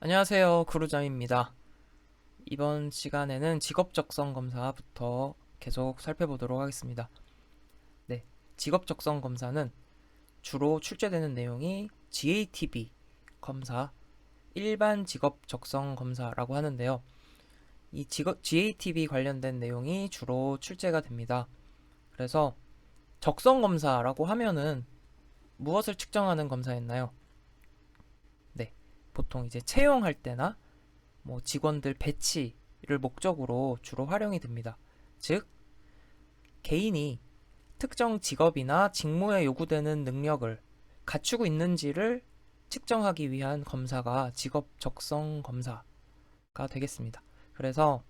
안녕하세요. 구루잠입니다. 이번 시간에는 직업적성 검사부터 계속 살펴보도록 하겠습니다. 네, 직업적성 검사는 주로 출제되는 내용이 GATB 검사, 일반 직업적성 검사라고 하는데요. 이 GATB 관련된 내용이 주로 출제가 됩니다. 그래서 적성 검사라고 하면은 무엇을 측정하는 검사였나요? 네, 보통 이제 채용할 때나 직원들 배치를 목적으로 주로 활용이 됩니다. 즉, 개인이 특정 직업이나 직무에 요구되는 능력을 갖추고 있는지를 측정하기 위한 검사가 직업 적성 검사가 되겠습니다. 그래서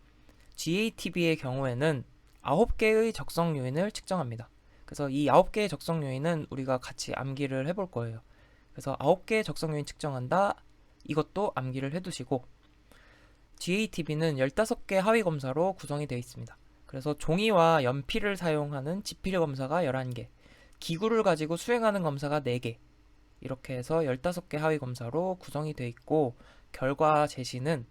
GATB의 경우에는 9개의 적성 요인을 측정합니다. 그래서 이 9개의 적성 요인은 우리가 같이 암기를 해볼 거예요. 그래서 9개의 적성 요인 측정한다. 이것도 암기를 해두시고, GATB는 15개 하위 검사로 구성이 되어 있습니다. 그래서 종이와 연필을 사용하는 지필 검사가 11개, 기구를 가지고 수행하는 검사가 4개, 이렇게 해서 15개 하위 검사로 구성이 되어 있고, 결과 제시는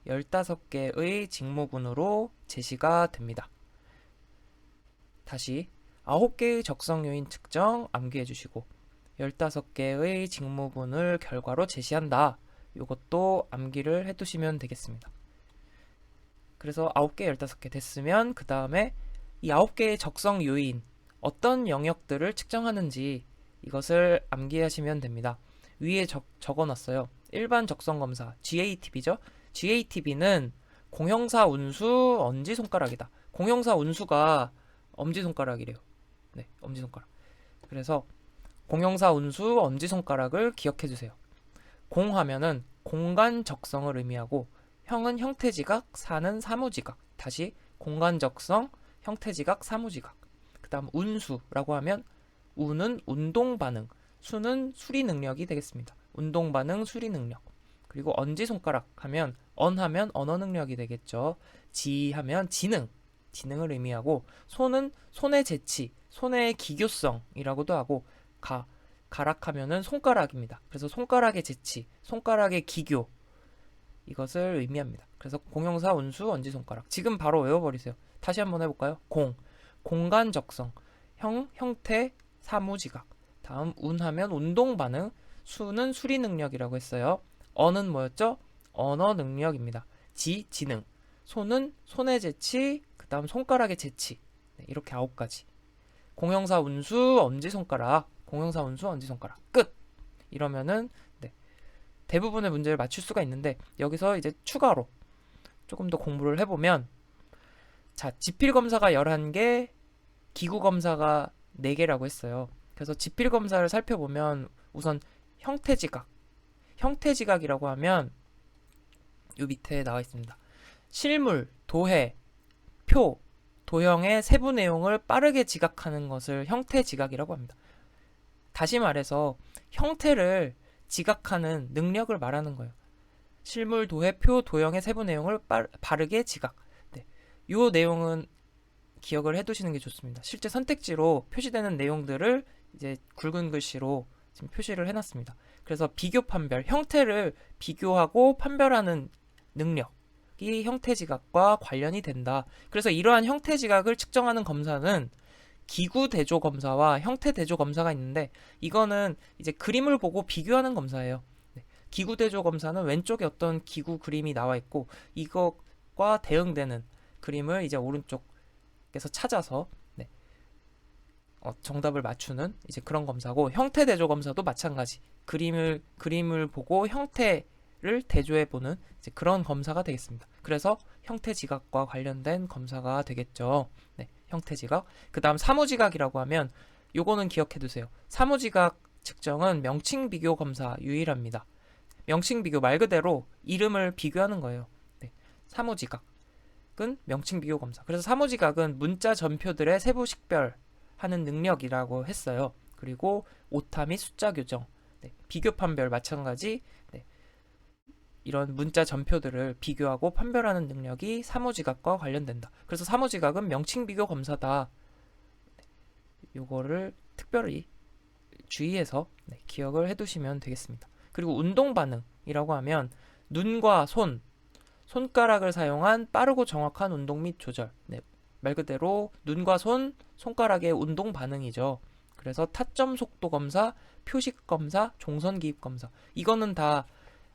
15개의 직무군으로 제시가 됩니다. 다시 9개의 적성 요인 측정 암기해 주시고, 15개의 직무군을 결과로 제시한다. 이것도 암기를 해두시면 되겠습니다. 그래서 9개, 15개 됐으면 그 다음에 이 9개의 적성 요인, 어떤 영역들을 측정하는지 이것을 암기하시면 됩니다. 위에 적어놨어요. 일반 적성 검사, GATB죠. GATB는 공형사 운수 엄지손가락이다. 공형사 운수가 엄지손가락이래요. 네, 엄지손가락. 그래서 공형사 운수 엄지손가락을 기억해주세요. 공하면은 공간 적성을 의미하고, 형은 형태지각, 사는 사무지각. 다시 공간적성, 형태지각, 사무지각. 그 다음 운수라고 하면 우는 운동반응, 수는 수리능력이 되겠습니다. 운동반응, 수리능력. 그리고 엄지손가락 하면 언하면 언어능력이 되겠죠. 지하면 지능, 지능을 의미하고, 손은 손의 재치, 손의 기교성이라고도 하고, 가락하면은 손가락입니다. 그래서 손가락의 재치, 손가락의 기교, 이것을 의미합니다. 그래서 공형사 운수 엄지손가락. 지금 바로 외워버리세요. 다시 한번 해볼까요? 공간 적성, 형태, 사무지각. 다음 운하면 운동반응, 수는 수리 능력이라고 했어요. 어는 뭐였죠? 언어 능력입니다. 지능. 손은 손의 재치, 그 다음 손가락의 재치. 네, 이렇게 9가지. 공형사 운수 엄지손가락, 공형사 운수 엄지손가락. 끝! 이러면은 네, 대부분의 문제를 맞출 수가 있는데, 여기서 이제 추가로 조금 더 공부를 해보면, 자, 지필 검사가 11개, 기구 검사가 4개라고 했어요. 그래서 지필 검사를 살펴보면 우선 형태지각. 형태지각이라고 하면 요 밑에 나와 있습니다. 실물, 도해, 표, 도형의 세부 내용을 빠르게 지각하는 것을 형태지각이라고 합니다. 다시 말해서 형태를 지각하는 능력을 말하는 거예요. 실물, 도해, 표, 도형의 세부 내용을 바르게 지각. 네. 이 내용은 기억을 해두시는 게 좋습니다. 실제 선택지로 표시되는 내용들을 이제 굵은 글씨로 지금 표시를 해놨습니다. 그래서 비교 판별, 형태를 비교하고 판별하는 능력이 형태 지각과 관련이 된다. 그래서 이러한 형태 지각을 측정하는 검사는 기구 대조 검사와 형태 대조 검사가 있는데, 이거는 이제 그림을 보고 비교하는 검사예요. 네. 기구 대조 검사는 왼쪽에 어떤 기구 그림이 나와 있고, 이것과 대응되는 그림을 이제 오른쪽에서 찾아서 네, 정답을 맞추는 이제 그런 검사고, 형태 대조 검사도 마찬가지. 그림을 보고 형태를 대조해 보는 이제 그런 검사가 되겠습니다. 그래서 형태 지각과 관련된 검사가 되겠죠. 네, 형태 지각. 그다음 사무지각이라고 하면 요거는 기억해 두세요. 사무지각 측정은 명칭 비교 검사 유일합니다. 명칭 비교 말 그대로 이름을 비교하는 거예요. 네, 사무지각은 명칭 비교 검사. 그래서 사무지각은 문자 전표들의 세부 식별하는 능력이라고 했어요. 그리고 오타 및 숫자 교정, 네, 비교 판별 마찬가지. 네, 이런 문자 전표들을 비교하고 판별하는 능력이 사무지각과 관련된다. 그래서 사무지각은 명칭 비교 검사다. 요거를 특별히 주의해서 네, 기억을 해두시면 되겠습니다. 그리고 운동 반응이라고 하면 눈과 손가락을 사용한 빠르고 정확한 운동 및 조절. 네, 말 그대로 눈과 손가락의 운동 반응이죠. 그래서 타점 속도 검사, 표식 검사, 종선 기입 검사. 이거는 다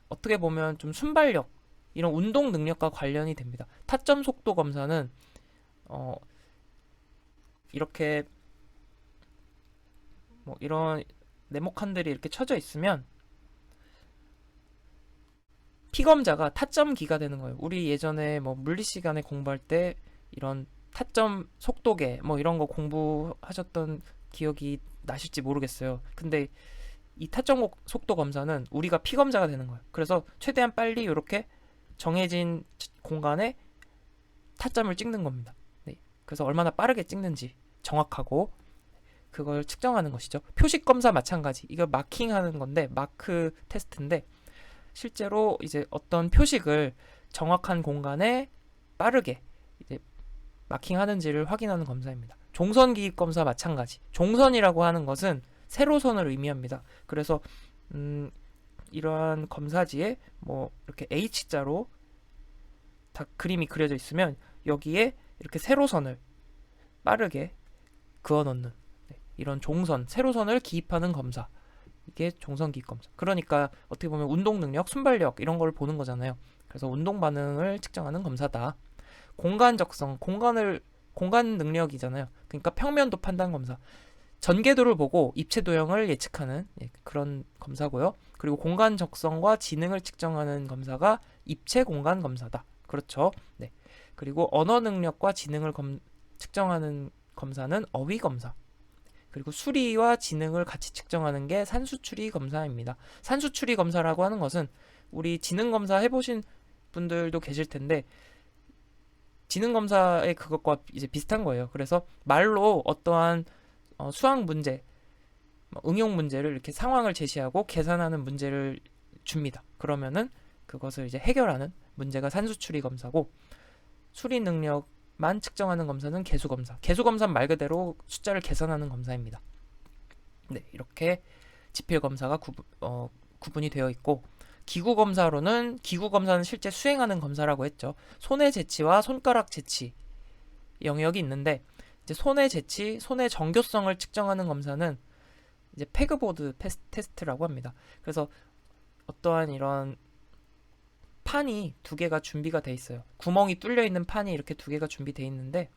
어떻게 보면 좀 순발력, 이런 운동 능력과 관련이 됩니다. 타점 속도 검사는 이렇게 뭐 이런 네모칸들이 이렇게 쳐져 있으면 피검자가 타점기가 되는 거예요. 우리 예전에 뭐 물리 시간에 공부할 때 이런 타점 속도계 뭐 이런 거 공부하셨던 기억이 나실지 모르겠어요. 근데 이 타점 속도 검사는 우리가 피검자가 되는 거예요. 그래서 최대한 빨리 이렇게 정해진 공간에 타점을 찍는 겁니다. 네. 그래서 얼마나 빠르게 찍는지 정확하고 그걸 측정하는 것이죠. 표식 검사 마찬가지. 이거 마킹하는 건데 마크 테스트인데 실제로 이제 어떤 표식을 정확한 공간에 빠르게 이제 마킹하는지를 확인하는 검사입니다. 종선 기입 검사 마찬가지. 종선이라고 하는 것은 세로선을 의미합니다. 그래서 이러한 검사지에 뭐 이렇게 H자로 다 그림이 그려져 있으면 여기에 이렇게 세로선을 빠르게 그어 넣는 이런 종선, 세로선을 기입하는 검사. 이게 종선 기입 검사. 그러니까 어떻게 보면 운동 능력, 순발력 이런 걸 보는 거잖아요. 그래서 운동 반응을 측정하는 검사다. 공간 적성, 공간 능력이잖아요. 그러니까 평면도 판단 검사. 전개도를 보고 입체 도형을 예측하는 그런 검사고요. 그리고 공간 적성과 지능을 측정하는 검사가 입체 공간 검사다. 그렇죠. 네. 그리고 언어 능력과 지능을 측정하는 검사는 어휘 검사. 그리고 수리와 지능을 같이 측정하는 게 산수추리 검사입니다. 산수추리 검사라고 하는 것은 우리 지능 검사 해보신 분들도 계실 텐데 지능 검사의 그것과 이제 비슷한 거예요. 그래서 말로 어떠한 수학 문제, 응용 문제를 이렇게 상황을 제시하고 계산하는 문제를 줍니다. 그러면은 그것을 이제 해결하는 문제가 산수추리 검사고 수리 능력만 측정하는 검사는 개수 검사. 개수 검사는 말 그대로 숫자를 계산하는 검사입니다. 네, 이렇게 지필 검사가 구분이 되어 있고 기구 검사는 실제 수행하는 검사라고 했죠. 손의 재치와 손가락 재치 영역이 있는데 이제 손의 재치, 손의 정교성을 측정하는 검사는 이제 페그보드 테스트라고 합니다. 그래서 어떠한 이런 판이 두 개가 준비가 돼 있어요. 구멍이 뚫려 있는 판이 이렇게 두 개가 준비돼 있는데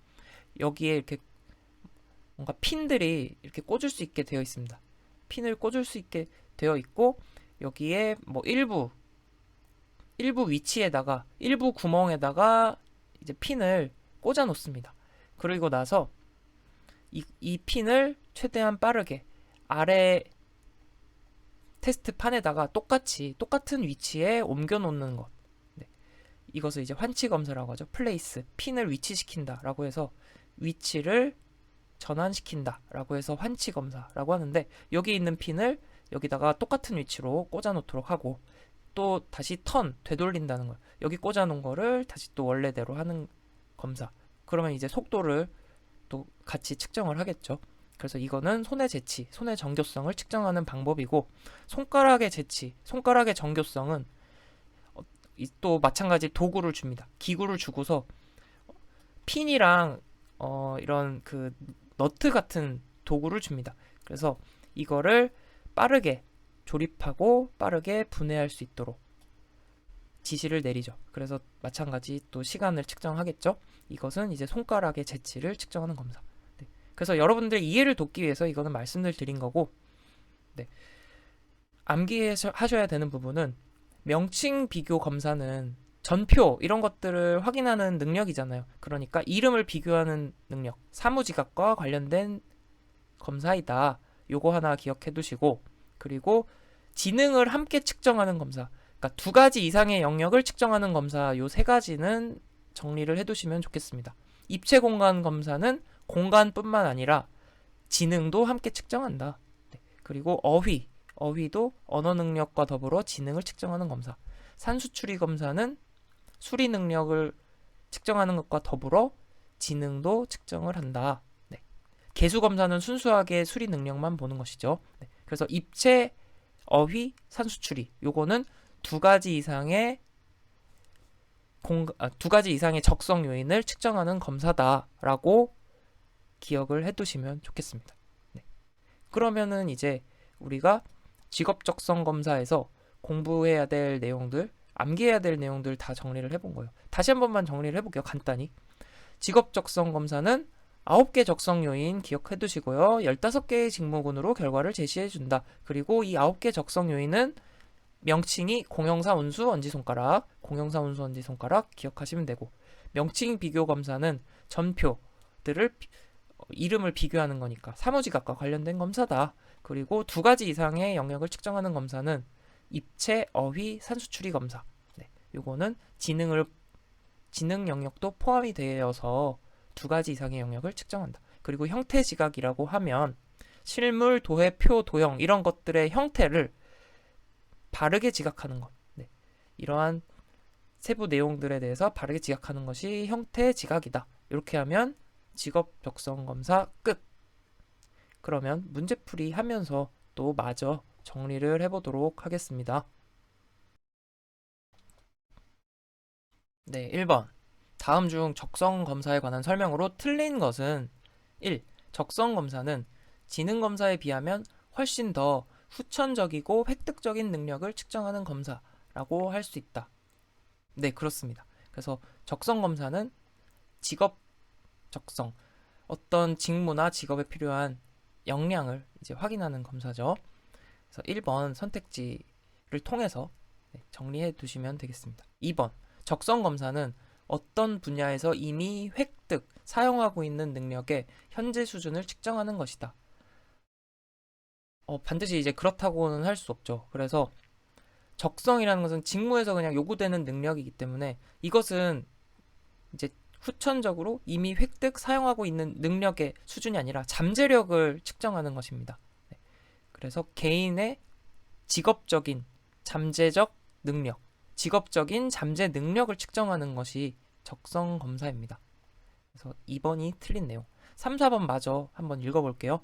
여기에 이렇게 뭔가 핀들이 이렇게 꽂을 수 있게 되어 있습니다. 핀을 꽂을 수 있게 되어 있고 여기에 뭐 일부 위치에다가 일부 구멍에다가 이제 핀을 꽂아 놓습니다. 그리고 나서 이 핀을 최대한 빠르게 아래 테스트판에다가 똑같은 위치에 옮겨 놓는 것. 네. 이것을 이제 환치 검사라고 하죠. 플레이스, 핀을 위치시킨다라고 해서 위치를 전환시킨다라고 해서 환치 검사라고 하는데 여기 있는 핀을 여기다가 똑같은 위치로 꽂아 놓도록 하고 또 다시 되돌린다는 거예요. 여기 꽂아 놓은 거를 다시 또 원래대로 하는 검사. 그러면 이제 속도를 또 같이 측정을 하겠죠. 그래서 이거는 손의 재치, 손의 정교성을 측정하는 방법이고 손가락의 재치, 손가락의 정교성은 또 마찬가지 도구를 줍니다. 기구를 주고서 핀이랑 이런 그 너트 같은 도구를 줍니다. 그래서 이거를 빠르게 조립하고 빠르게 분해할 수 있도록 지시를 내리죠. 그래서 마찬가지 또 시간을 측정하겠죠. 이것은 이제 손가락의 재치를 측정하는 검사. 네. 그래서 여러분들 이해를 돕기 위해서 이거는 말씀을 드린 거고, 네. 암기하셔야 되는 부분은 명칭 비교 검사는 전표 이런 것들을 확인하는 능력이잖아요. 그러니까 이름을 비교하는 능력, 사무지각과 관련된 검사이다. 요거 하나 기억해 두시고, 그리고 지능을 함께 측정하는 검사, 그러니까 두 가지 이상의 영역을 측정하는 검사, 요 세 가지는 정리를 해두시면 좋겠습니다. 입체 공간 검사는 공간뿐만 아니라 지능도 함께 측정한다. 네. 그리고 어휘도 언어 능력과 더불어 지능을 측정하는 검사. 산수추리 검사는 수리 능력을 측정하는 것과 더불어 지능도 측정을 한다. 네. 개수 검사는 순수하게 수리 능력만 보는 것이죠. 네. 그래서 입체, 어휘, 산수추리 요거는 두 가지 이상의 두 가지 이상의 적성 요인을 측정하는 검사다라고 기억을 해두시면 좋겠습니다. 네. 그러면은 이제 우리가 직업 적성 검사에서 공부해야 될 내용들, 암기해야 될 내용들 다 정리를 해본 거예요. 다시 한 번만 정리를 해볼게요. 간단히. 직업 적성 검사는 9개 적성 요인 기억해 두시고요. 15개의 직무군으로 결과를 제시해 준다. 그리고 이 9개 적성 요인은 명칭이 공형사, 운수, 엄지손가락, 공형사, 운수, 엄지손가락 기억하시면 되고, 명칭 비교 검사는 전표들을 이름을 비교하는 거니까 사무직학과 관련된 검사다. 그리고 두 가지 이상의 영역을 측정하는 검사는 입체, 어휘, 산수추리 검사. 네, 요거는 지능 영역도 포함이 되어서 두 가지 이상의 영역을 측정한다. 그리고 형태 지각이라고 하면 실물, 도해, 표, 도형 이런 것들의 형태를 바르게 지각하는 것. 네, 이러한 세부 내용들에 대해서 바르게 지각하는 것이 형태 지각이다. 이렇게 하면 직업 적성 검사 끝. 그러면 문제풀이 하면서 또 마저 정리를 해보도록 하겠습니다. 네, 1번. 다음 중 적성 검사에 관한 설명으로 틀린 것은 1. 적성 검사는 지능 검사에 비하면 훨씬 더 후천적이고 획득적인 능력을 측정하는 검사라고 할 수 있다. 네, 그렇습니다. 그래서 적성 검사는 직업 적성, 어떤 직무나 직업에 필요한 역량을 이제 확인하는 검사죠. 그래서 1번 선택지를 통해서 정리해 두시면 되겠습니다. 2번 적성 검사는 어떤 분야에서 이미 획득, 사용하고 있는 능력의 현재 수준을 측정하는 것이다. 반드시 이제 그렇다고는 할 수 없죠. 그래서 적성이라는 것은 직무에서 그냥 요구되는 능력이기 때문에 이것은 이제 후천적으로 이미 획득, 사용하고 있는 능력의 수준이 아니라 잠재력을 측정하는 것입니다. 네. 그래서 개인의 직업적인 잠재적 능력, 직업적인 잠재 능력을 측정하는 것이 적성 검사입니다. 그래서 2번이 틀린 내용. 3, 4번 마저 한번 읽어볼게요.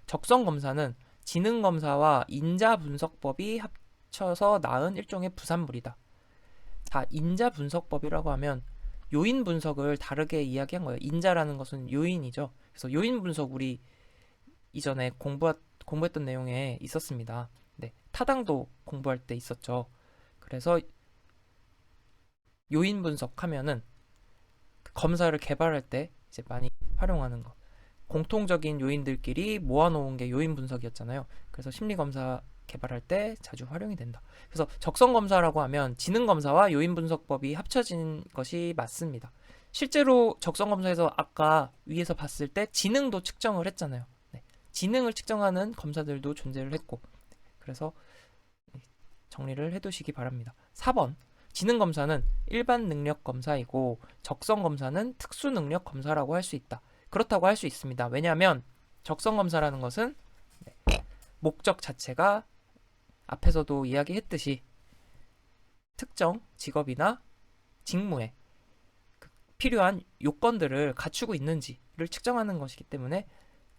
적성 검사는 지능 검사와 인자 분석법이 합쳐서 낳은 일종의 부산물이다. 자, 인자 분석법이라고 하면 요인 분석을 다르게 이야기한 거예요. 인자라는 것은 요인이죠. 그래서 요인 분석 우리 이전에 공부했던 내용에 있었습니다. 네, 타당도 공부할 때 있었죠. 그래서 요인 분석하면은 검사를 개발할 때 이제 많이 활용하는 거. 공통적인 요인들끼리 모아놓은 게 요인 분석이었잖아요. 그래서 심리검사 개발할 때 자주 활용이 된다. 그래서 적성검사라고 하면 지능검사와 요인분석법이 합쳐진 것이 맞습니다. 실제로 적성검사에서 아까 위에서 봤을 때 지능도 측정을 했잖아요. 네. 지능을 측정하는 검사들도 존재를 했고, 그래서 정리를 해두시기 바랍니다. 4번 지능검사는 일반 능력 검사이고 적성검사는 특수 능력 검사라고 할 수 있다. 그렇다고 할 수 있습니다. 왜냐하면 적성검사라는 것은 목적 자체가 앞에서도 이야기했듯이 특정 직업이나 직무에 필요한 요건들을 갖추고 있는지를 측정하는 것이기 때문에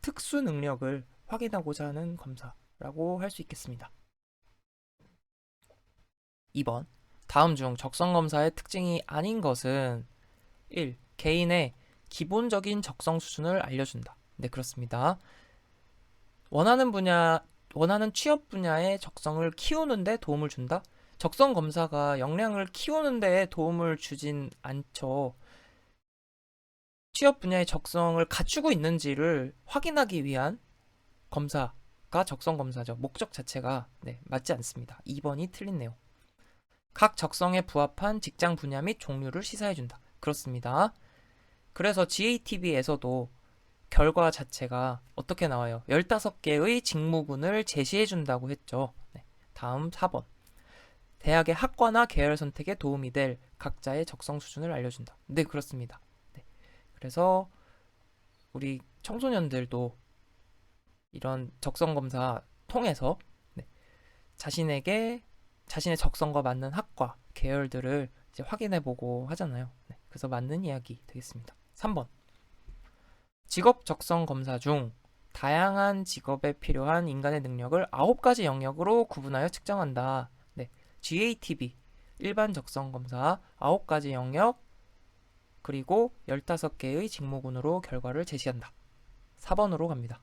특수 능력을 확인하고자 하는 검사라고 할 수 있겠습니다. 2번 다음 중 적성검사의 특징이 아닌 것은 1. 개인의 기본적인 적성 수준을 알려준다. 네, 그렇습니다. 원하는 취업 분야의 적성을 키우는데 도움을 준다? 적성 검사가 역량을 키우는데 도움을 주진 않죠. 취업 분야의 적성을 갖추고 있는지를 확인하기 위한 검사가 적성 검사죠. 목적 자체가 맞지 않습니다. 2번이 틀린 내용. 각 적성에 부합한 직장 분야 및 종류를 시사해준다. 그렇습니다. 그래서 GATB에서도 결과 자체가 어떻게 나와요? 15개의 직무군을 제시해준다고 했죠. 다음 4번. 대학의 학과나 계열 선택에 도움이 될 각자의 적성 수준을 알려준다. 네, 그렇습니다. 그래서 우리 청소년들도 이런 적성 검사 통해서 자신의 적성과 맞는 학과, 계열들을 이제 확인해보고 하잖아요. 그래서 맞는 이야기 되겠습니다. 3번. 직업 적성 검사 중 다양한 직업에 필요한 인간의 능력을 9가지 영역으로 구분하여 측정한다. GATB, 일반 적성 검사 9가지 영역 그리고 15개의 직무군으로 결과를 제시한다. 4번으로 갑니다.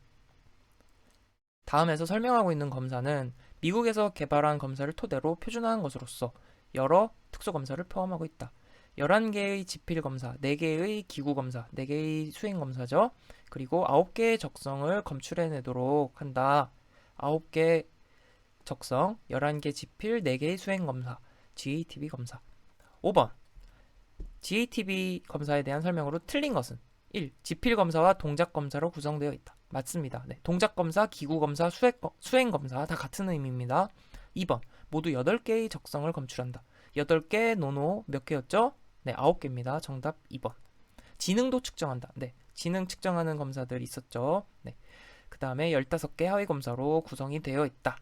다음에서 설명하고 있는 검사는 미국에서 개발한 검사를 토대로 표준화한 것으로서 여러 특수검사를 포함하고 있다. 11개의 지필검사, 4개의 기구검사, 4개의 수행검사죠. 그리고 9개의 적성을 검출해내도록 한다. 9개 적성, 11개 지필, 4개의 수행검사, GATB 검사. 5번 GATB 검사에 대한 설명으로 틀린 것은 1. 지필검사와 동작검사로 구성되어 있다. 맞습니다. 네, 동작검사, 기구검사, 수행검사 다 같은 의미입니다. 2번 모두 8개의 적성을 검출한다. 8개 노노 몇 개였죠? 네, 9개입니다. 정답 2번. 지능도 측정한다. 네, 지능 측정하는 검사들 있었죠. 네, 그 다음에 15개 하위검사로 구성이 되어 있다.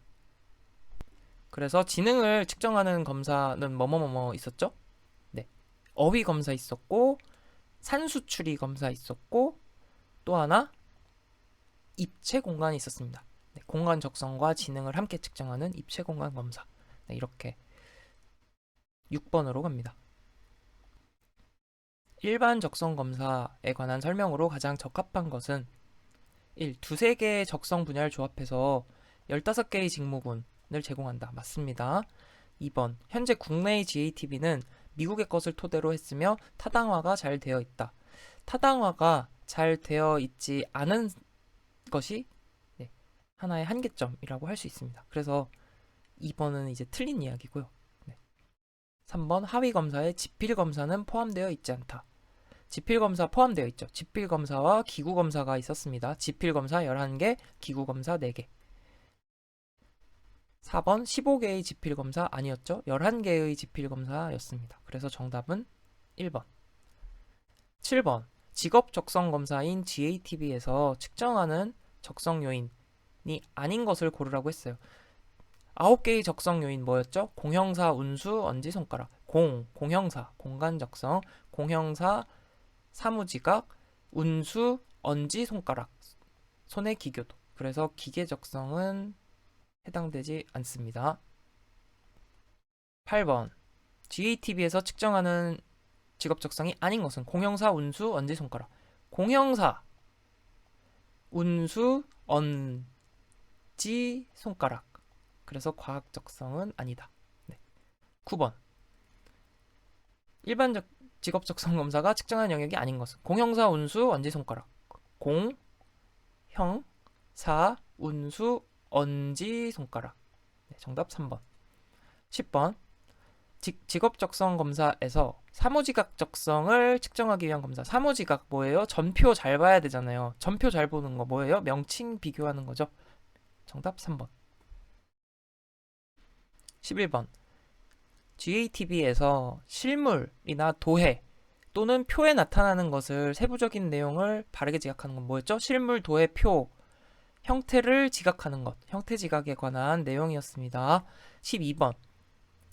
그래서 지능을 측정하는 검사는 뭐뭐뭐뭐 있었죠? 네, 어휘검사 있었고 산수추리 검사 있었고 또 하나 입체 공간이 있었습니다. 네, 공간 적성과 지능을 함께 측정하는 입체 공간 검사. 네, 이렇게 6번으로 갑니다. 일반 적성 검사에 관한 설명으로 가장 적합한 것은 1. 두세 개의 적성 분야를 조합해서 15개의 직무군을 제공한다. 맞습니다. 2번 현재 국내의 GATB는 미국의 것을 토대로 했으며 타당화가 잘 되어 있다. 타당화가 잘 되어 있지 않은 것이 하나의 한계점이라고 할 수 있습니다. 그래서 2번은 이제 틀린 이야기고요. 3번 하위검사에 지필검사는 포함되어 있지 않다. 지필검사 포함되어 있죠. 지필검사와 기구검사가 있었습니다. 지필검사 11개, 기구검사 4개. 4번 15개의 지필검사 아니었죠. 11개의 지필검사였습니다. 그래서 정답은 1번. 7번 직업적성검사인 GATB에서 측정하는 적성 요인이 아닌 것을 고르라고 했어요. 9개의 적성 요인 뭐였죠? 공형사, 운수, 엄지손가락. 공형사, 공간적성, 공형사, 사무지각, 운수, 엄지손가락, 손의 기교도. 그래서 기계적성은 해당되지 않습니다. 8번 GATB에서 측정하는 직업적성이 아닌 것은 공형사, 운수, 엄지손가락. 공형사, 운수, 엄지손가락. 그래서 과학적성은 아니다. 네. 9번 일반적 직업적성 검사가 측정하는 영역이 아닌 것은 공형사, 운수, 엄지손가락. 공, 형, 사, 운수, 엄지손가락. 네, 정답 3번. 10번 직업적성 검사에서 사무지각 적성을 측정하기 위한 검사. 사무지각 뭐예요? 전표 잘 봐야 되잖아요. 전표 잘 보는 거 뭐예요? 명칭 비교하는 거죠. 정답 3번. 11번 GATB에서 실물이나 도해 또는 표에 나타나는 것을 세부적인 내용을 바르게 지각하는 건 뭐였죠? 실물, 도해, 표 형태를 지각하는 것, 형태 지각에 관한 내용이었습니다. 12번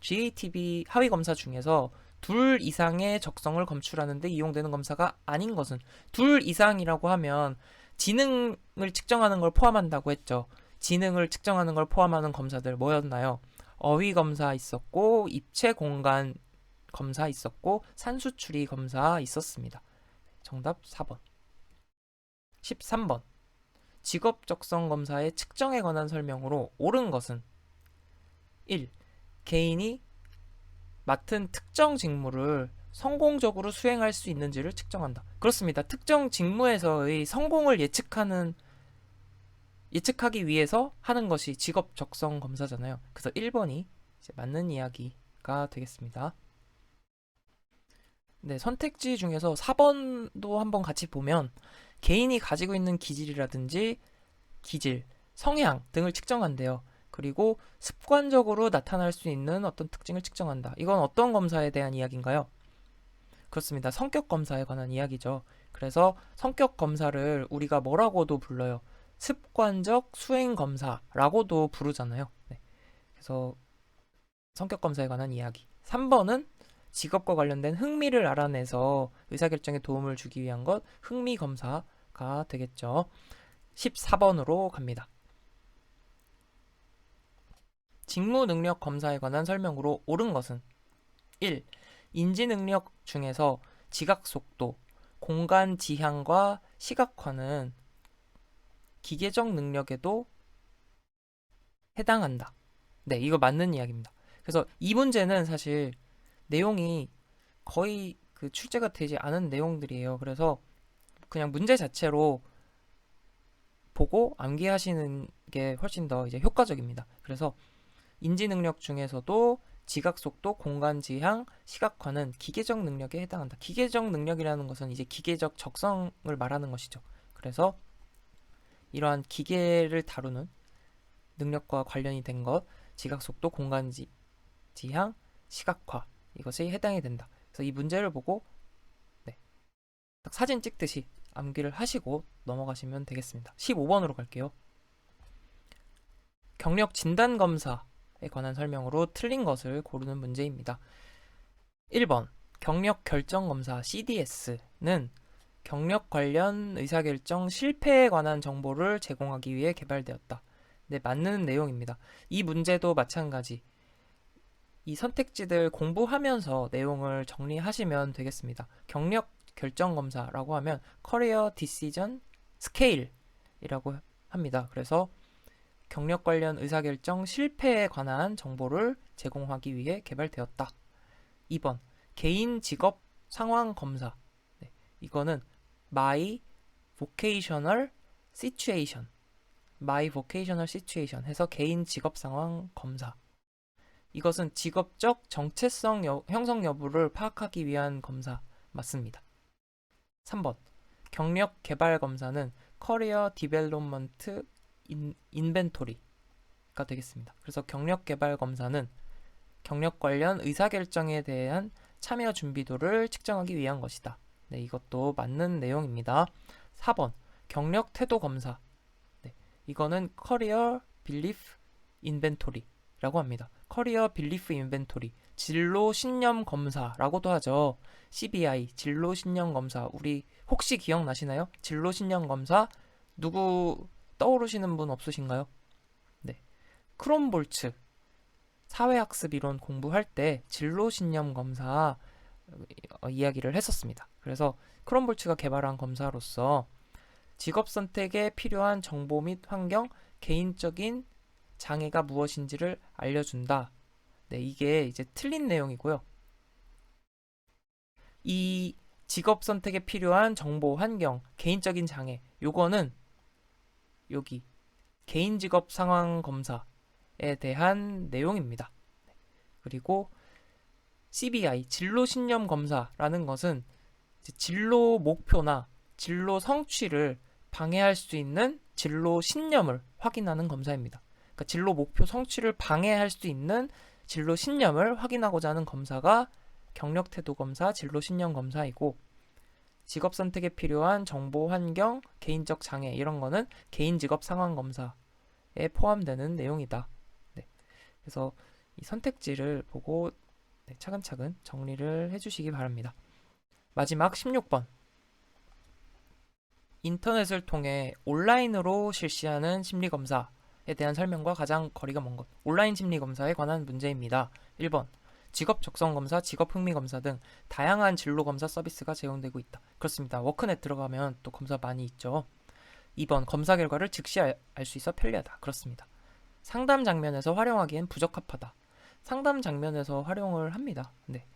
GATB 하위 검사 중에서 둘 이상의 적성을 검출하는데 이용되는 검사가 아닌 것은 둘 이상이라고 하면 지능을 측정하는 걸 포함한다고 했죠. 지능을 측정하는 걸 포함하는 검사들 뭐였나요? 어휘 검사 있었고 입체 공간 검사 있었고 산수추리 검사 있었습니다. 정답 4번. 13번 직업적성 검사의 측정에 관한 설명으로 옳은 것은 1. 개인이 맡은 특정 직무를 성공적으로 수행할 수 있는지를 측정한다. 그렇습니다. 특정 직무에서의 성공을 예측하기 위해서 하는 것이 직업 적성 검사잖아요. 그래서 1번이 이제 맞는 이야기가 되겠습니다. 네, 선택지 중에서 4번도 한번 같이 보면 개인이 가지고 있는 기질이라든지 기질, 성향 등을 측정한대요. 그리고 습관적으로 나타날 수 있는 어떤 특징을 측정한다. 이건 어떤 검사에 대한 이야기인가요? 그렇습니다. 성격 검사에 관한 이야기죠. 그래서 성격 검사를 우리가 뭐라고도 불러요? 습관적 수행 검사라고도 부르잖아요. 네. 그래서 성격 검사에 관한 이야기. 3번은 직업과 관련된 흥미를 알아내서 의사결정에 도움을 주기 위한 것, 흥미 검사가 되겠죠. 14번으로 갑니다. 직무 능력 검사에 관한 설명으로 옳은 것은 1. 인지 능력 중에서 지각 속도, 공간 지향과 시각화는 기계적 능력에도 해당한다. 네, 이거 맞는 이야기입니다. 그래서 이 문제는 사실 내용이 거의 그 출제가 되지 않은 내용들이에요. 그래서 그냥 문제 자체로 보고 암기하시는 게 훨씬 더 이제 효과적입니다. 그래서 인지 능력 중에서도 지각 속도, 공간 지향, 시각화는 기계적 능력에 해당한다. 기계적 능력이라는 것은 이제 기계적 적성을 말하는 것이죠. 그래서 이러한 기계를 다루는 능력과 관련이 된 것, 지각 속도, 공간 지향, 시각화 이것이 해당이 된다. 그래서 이 문제를 보고 네, 딱 사진 찍듯이 암기를 하시고 넘어가시면 되겠습니다. 15번으로 갈게요. 경력 진단 검사에 관한 설명으로 틀린 것을 고르는 문제입니다. 1번 경력 결정 검사 CDS는 경력 관련 의사결정 실패에 관한 정보를 제공하기 위해 개발되었다. 네, 맞는 내용입니다. 이 문제도 마찬가지. 이 선택지들 공부하면서 내용을 정리하시면 되겠습니다. 경력 결정 검사라고 하면 커리어 디시전 스케일이라고 합니다. 그래서 경력 관련 의사결정 실패에 관한 정보를 제공하기 위해 개발되었다. 2번 개인 직업 상황 검사. 네, 이거는 My Vocational Situation 해서 개인 직업 상황 검사. 이것은 직업적 정체성 형성 여부를 파악하기 위한 검사 맞습니다. 3번 경력 개발 검사는 커리어 디벨롭먼트 인벤토리가 되겠습니다. 그래서 경력 개발 검사는 경력 관련 의사결정에 대한 참여 준비도를 측정하기 위한 것이다. 네, 이것도 맞는 내용입니다. 4번 경력 태도 검사. 네, 이거는 커리어 빌리프 인벤토리라고 합니다. 커리어 빌리프 인벤토리, 진로 신념 검사라고도 하죠. CBI, 진로 신념 검사. 우리 혹시 기억나시나요? 진로 신념 검사 누구 떠오르시는 분 없으신가요? 네, 크롬볼츠 사회학습 이론 공부할 때 진로 신념 검사 이야기를 했었습니다. 그래서 크롬볼츠가 개발한 검사로서 직업 선택에 필요한 정보 및 환경, 개인적인 장애가 무엇인지를 알려준다. 네, 이게 이제 틀린 내용이고요. 이 직업 선택에 필요한 정보, 환경, 개인적인 장애, 요거는 여기 개인 직업 상황 검사에 대한 내용입니다. 그리고 CBI, 진로 신념 검사라는 것은 진로 목표나 진로 성취를 방해할 수 있는 진로 신념을 확인하는 검사입니다. 그러니까 진로 목표 성취를 방해할 수 있는 진로 신념을 확인하고자 하는 검사가 경력 태도 검사, 진로 신념 검사이고, 직업 선택에 필요한 정보, 환경, 개인적 장애 이런 거는 개인 직업 상황 검사에 포함되는 내용이다. 네. 그래서 이 선택지를 보고 네, 차근차근 정리를 해주시기 바랍니다. 마지막 16번. 인터넷을 통해 온라인으로 실시하는 심리검사에 대한 설명과 가장 거리가 먼 것. 온라인 심리검사에 관한 문제입니다. 1번. 직업 적성검사, 직업 흥미검사 등 다양한 진로검사 서비스가 제공되고 있다. 그렇습니다. 워크넷 들어가면 또 검사 많이 있죠. 2번. 검사 결과를 즉시 알 수 있어 편리하다. 그렇습니다. 상담 장면에서 활용하기엔 부적합하다. 상담 장면에서 활용을 합니다. 네.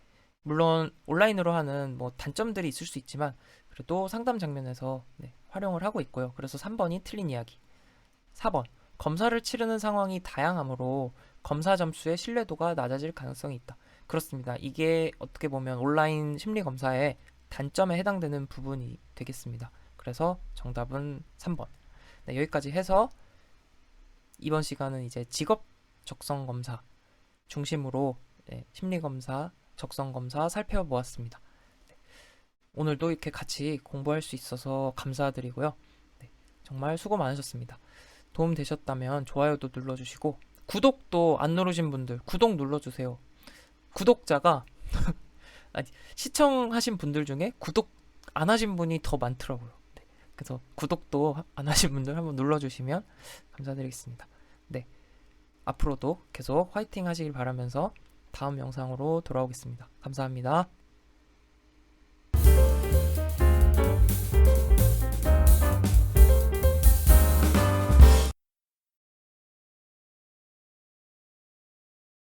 물론 온라인으로 하는 뭐 단점들이 있을 수 있지만 그래도 상담 장면에서 네, 활용을 하고 있고요. 그래서 3번이 틀린 이야기. 4번. 검사를 치르는 상황이 다양하므로 검사 점수의 신뢰도가 낮아질 가능성이 있다. 그렇습니다. 이게 어떻게 보면 온라인 심리 검사의 단점에 해당되는 부분이 되겠습니다. 그래서 정답은 3번. 네, 여기까지 해서 이번 시간은 이제 직업 적성 검사 중심으로 네, 심리 검사, 적성 검사 살펴보았습니다. 네, 오늘도 이렇게 같이 공부할 수 있어서 감사드리고요. 네, 정말 수고 많으셨습니다. 도움 되셨다면 좋아요도 눌러주시고 구독도 안 누르신 분들 구독 눌러주세요. 구독자가 아니, 시청하신 분들 중에 구독 안 하신 분이 더 많더라고요. 네, 그래서 구독도 안 하신 분들 한번 눌러주시면 감사드리겠습니다. 네, 앞으로도 계속 화이팅 하시길 바라면서 다음 영상으로 돌아오겠습니다. 감사합니다.